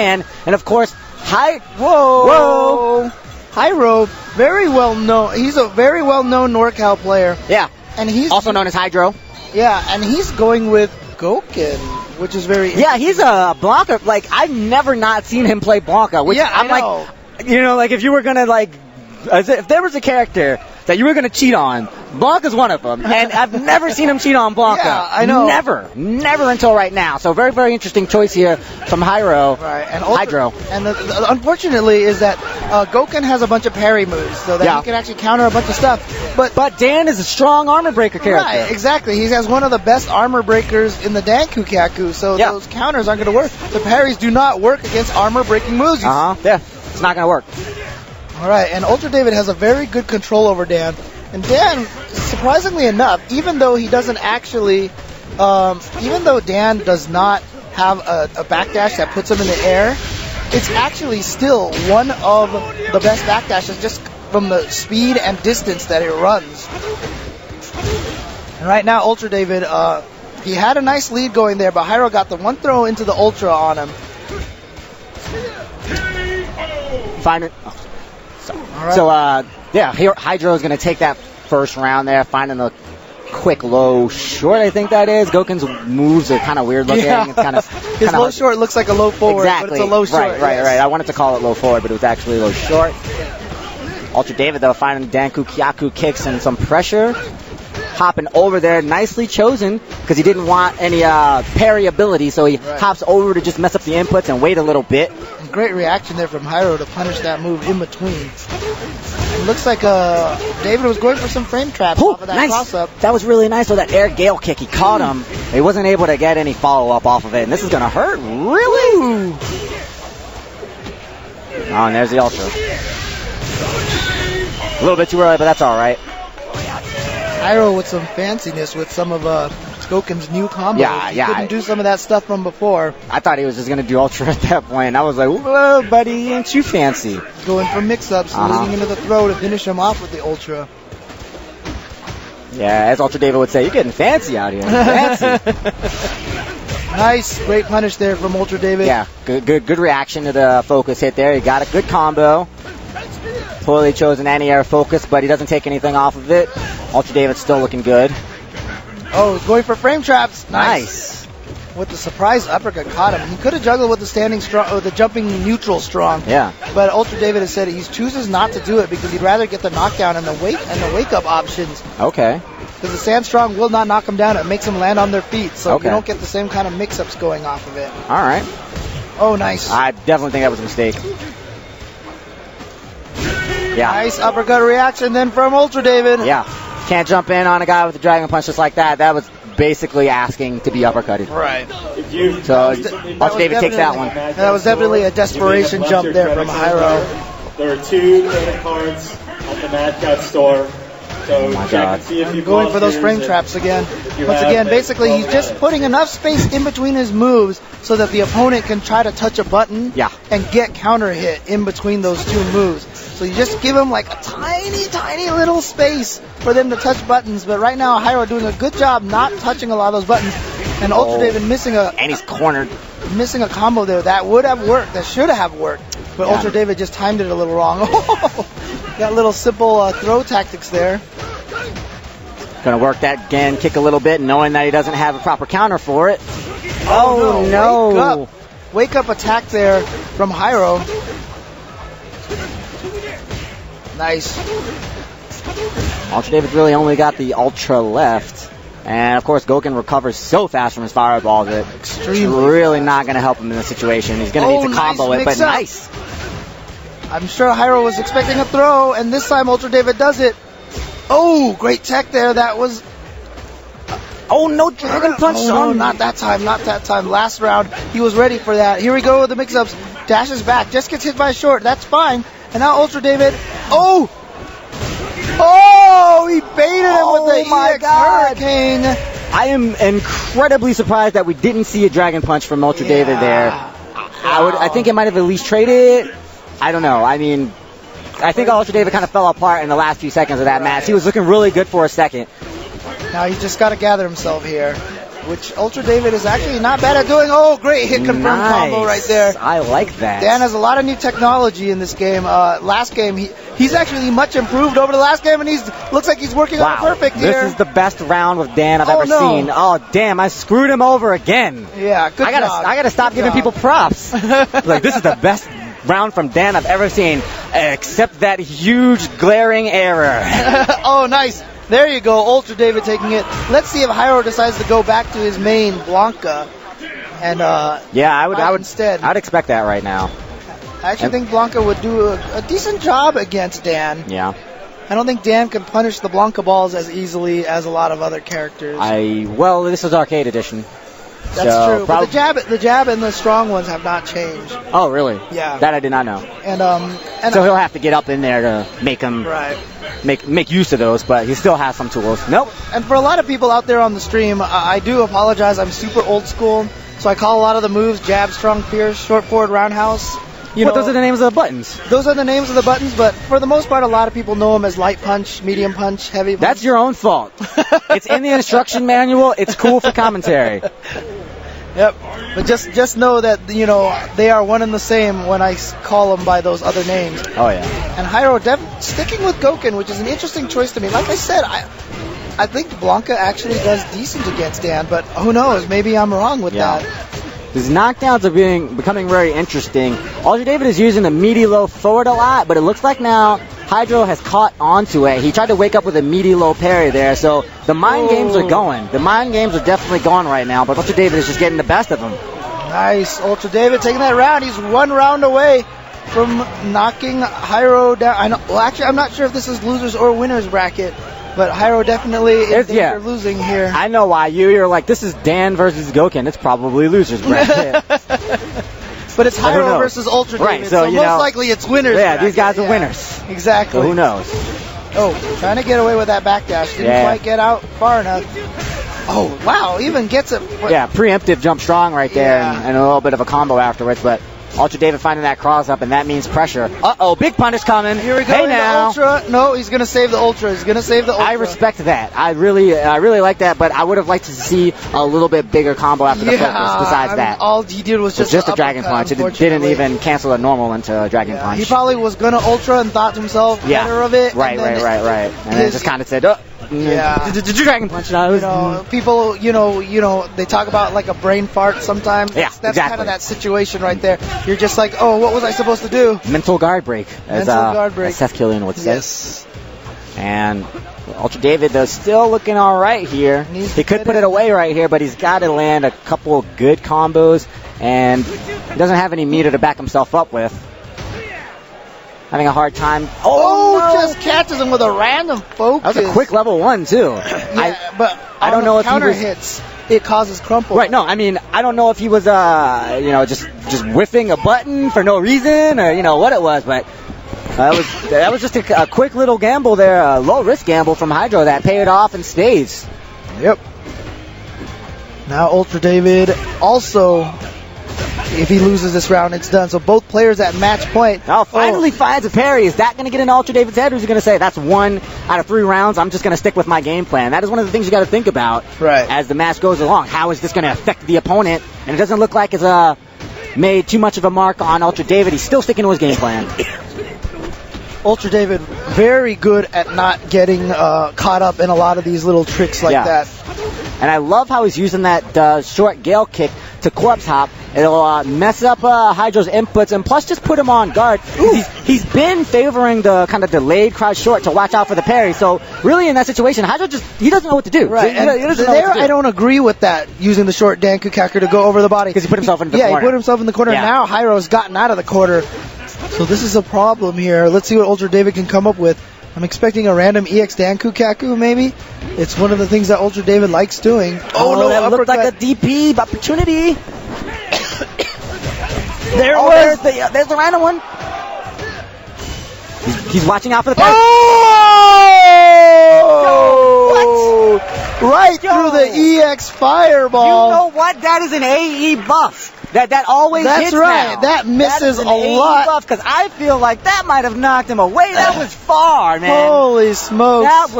And of course, Whoa! Hyro, very well known. He's a very well known NorCal player. Yeah. And he's also known as Hydro. Yeah, and he's going with Gouken, which is very Yeah, he's a Blanca. Like, I've never not seen him play Blanca. Which yeah, I'm like, you know, like if you were going to like, if there was a character that you were going to cheat on, Blanca's one of them. And I've never seen him cheat on Blanca. Yeah, I know. Never until right now. So very, very interesting choice here from Hyro. Right, and Hydro. And unfortunately is that Gouken has a bunch of parry moves, so that he can actually counter a bunch of stuff. But Dan is a strong armor breaker character. Right, exactly. He has one of the best armor breakers in the Dankukaku, so those counters aren't going to work. The parries do not work against armor breaking moves. Yeah, it's not going to work. All right, and UltraDavid has a very good control over Dan. And Dan, surprisingly enough, even though he doesn't actually, even though Dan does not have a backdash that puts him in the air, it's actually still one of the best backdashes just from the speed and distance that it runs. And right now, UltraDavid, he had a nice lead going there, but Hyro got the one throw into the Ultra on him. Find it. So, Hydro is going to take that first round there, finding the quick low short, I think that is. Gouken's moves are kind of weird looking. Yeah. It's kind of his low short looks like a low forward, exactly. But it's a low short. Right. I wanted to call it low forward, but it was actually low short. UltraDavid, though, finding Dankukaku kicks and some pressure. Hopping over there, nicely chosen, because he didn't want any parry ability, so he hops over to just mess up the inputs and wait a little bit. Great reaction there from Hyro to punish that move in between. It looks like David was going for some frame traps off of that cross-up. That was really nice with that air gale kick. He caught him. He wasn't able to get any follow-up off of it, and this is going to hurt. Really? Oh, and there's the Ultra. A little bit too early, but that's all right. Hyro with some fanciness with some of Gouken's new combos. Yeah. He couldn't do some of that stuff from before. I thought he was just going to do Ultra at that point. I was like, whoa, buddy, ain't you fancy? Going for mix-ups, leading into the throw to finish him off with the Ultra. Yeah, as UltraDavid would say, you're getting fancy out here. Fancy. Nice, great punish there from UltraDavid. Yeah, good reaction to the focus hit there. He got a good combo. Poorly chosen anti-air focus, but he doesn't take anything off of it. UltraDavid's still looking good. Oh, going for frame traps. Nice. With the surprise uppercut caught him. He could have juggled with the standing strong, or the jumping neutral strong. Yeah. But UltraDavid has said he chooses not to do it because he'd rather get the knockdown and the wake up options. Okay. Because the stand strong will not knock him down. It makes them land on their feet, so you don't get the same kind of mix-ups going off of it. All right. Oh, nice. I definitely think that was a mistake. Yeah. Nice uppercut reaction then from UltraDavid. Yeah. Can't jump in on a guy with a Dragon Punch just like that. That was basically asking to be uppercutted. Right. So UltraDavid takes that one. That was definitely a desperation jump there from Hyro. There are 2 credit cards at the Mad Cat store. So check and see if you going for those frame traps again. Once again, basically he's just putting enough space in between his moves so that the opponent can try to touch a button and get counter hit in between those 2 moves. So you just give him like a tiny little space for them to touch buttons. But right now, Hyro doing a good job not touching a lot of those buttons. And UltraDavid missing and he's cornered. Missing a combo there. That would have worked. That should have worked. But UltraDavid just timed it a little wrong. Got little simple throw tactics there. Gonna work that again, kick a little bit, knowing that he doesn't have a proper counter for it. Oh no. Wake up attack there from Hyro. Nice. UltraDavid really only got the Ultra left. And of course, Gouken recovers so fast from his fireball that it's really not going to help him in this situation. He's going to need to combo it, but nice. I'm sure Hyro was expecting a throw, and this time UltraDavid does it. Oh, great tech there. That was... Oh, no Dragon Punch. Oh, no, not that time. Last round, he was ready for that. Here we go with the mix-ups. Dashes back. Just gets hit by short. That's fine. And now UltraDavid... Oh, he baited him with the EX Hurricane. I am incredibly surprised that we didn't see a Dragon Punch from UltraDavid there. I think it might have at least traded it. I don't know. I mean, I think UltraDavid kind of fell apart in the last few seconds of that match. He was looking really good for a second. Now he's just got to gather himself here. which UltraDavid is actually not bad at doing. Oh, great hit confirm combo right there. I like that. Dan has a lot of new technology in this game. Last game, he's actually much improved over the last game, and looks like he's working on perfect here. This is the best round with Dan I've ever seen. Oh, damn, I screwed him over again. Yeah, good job. I gotta stop giving people props. Like, this is the best round from Dan I've ever seen, except that huge glaring error. Oh, nice. There you go, UltraDavid taking it. Let's see if Hyro decides to go back to his main, Blanca. And yeah, I would instead. I'd expect that right now. I actually think Blanca would do a decent job against Dan. Yeah. I don't think Dan can punish the Blanca balls as easily as a lot of other characters. Well, this is Arcade Edition. That's true. But the jab and the strong ones have not changed. Oh, really? Yeah. That I did not know. And so he'll have to get up in there to make him make use of those, but he still has some tools. Nope. And for a lot of people out there on the stream, I do apologize. I'm super old school, so I call a lot of the moves jab, strong pierce, short forward, roundhouse. Those are the names of the buttons. Those are the names of the buttons, but for the most part, a lot of people know them as light punch, medium punch, heavy punch. That's your own fault. It's in the instruction manual. It's cool for commentary. Yep. But just know that, they are one and the same when I call them by those other names. Oh, yeah. And Hyro sticking with Gouken, which is an interesting choice to me. Like I said, I think Blanca actually does decent against Dan, but who knows? Maybe I'm wrong with that. His knockdowns are becoming very interesting. UltraDavid is using the meaty low forward a lot, but it looks like now Hydro has caught onto it. He tried to wake up with a meaty low parry there, so the mind games are going. The mind games are definitely going right now, but UltraDavid is just getting the best of him. Nice. UltraDavid taking that round. He's one round away from knocking Hyro down. Actually, I'm not sure if this is losers or winners bracket. But Hyro definitely is losing here. I know why. You're like, this is Dan versus Gouken. It's probably losers bracket. But it's Hyro versus UltraDavid, right, so most likely it's winners. Yeah, these guys are winners. Exactly. So who knows? Oh, trying to get away with that backdash. Didn't quite get out far enough. Oh, wow, even gets it. Yeah, preemptive jump strong right there, and a little bit of a combo afterwards, but UltraDavid finding that cross up, and that means pressure. Uh-oh, big punish coming. Here we go. Hey now. Ultra. No, he's going to save the Ultra. I respect that. I really like that, but I would have liked to see a little bit bigger combo after the focus besides that. All he did was just a Dragon Punch. It didn't even cancel a normal into a Dragon Punch. He probably was going to Ultra and thought to himself better of it. Right. And then just kind of said, Dragon Punch. People, they talk about like a brain fart sometimes. Yeah, that's kind of that situation right there. You're just like, oh, what was I supposed to do? Mental guard break, as Seth Killian would say. Yes. And UltraDavid, though, still looking all right here. He could put it away right here, but he's got to land a couple good combos, and he doesn't have any meter to back himself up with. Having a hard time. Just catches him with a random focus. That was a quick level 1, too. But I don't know if counter hits. It causes crumple. Right, no, I mean, I don't know if he was, just whiffing a button for no reason or, what it was, but that was just a quick little gamble there, a low-risk gamble from Hydro that paid off and stays. Yep. Now UltraDavid also, if he loses this round, it's done. So both players at match point. Now finally finds a parry. Is that going to get in UltraDavid's head, or is he going to say, that's 1 out of 3 rounds, I'm just going to stick with my game plan? That is one of the things you got to think about as the match goes along. How is this going to affect the opponent? And it doesn't look like it's made too much of a mark on UltraDavid. He's still sticking to his game plan. UltraDavid very good at not getting caught up in a lot of these little tricks like that. And I love how he's using that short Gale kick to corpse hop. It'll mess up Hydro's inputs, and plus just put him on guard. He's been favoring the kind of delayed crouch short to watch out for the parry. So really in that situation, Hydro he doesn't know what to do. Right. I don't agree with that, using the short Dan Kukaku to go over the body. Because he put himself in the corner. Yeah, he put himself in the corner. Yeah. Now Hyro's gotten out of the corner. So this is a problem here. Let's see what UltraDavid can come up with. I'm expecting a random EX Dan Kukaku, maybe. It's one of the things that UltraDavid likes doing. Oh no, that looked like a DP opportunity. There's the random one. He's watching out for the parry. Oh! Right through the EX fireball. You know what? That is an AE buff. That always hits. That's right. Now. That misses a lot. Because I feel like that might have knocked him away. That was far, man. Holy smokes. That was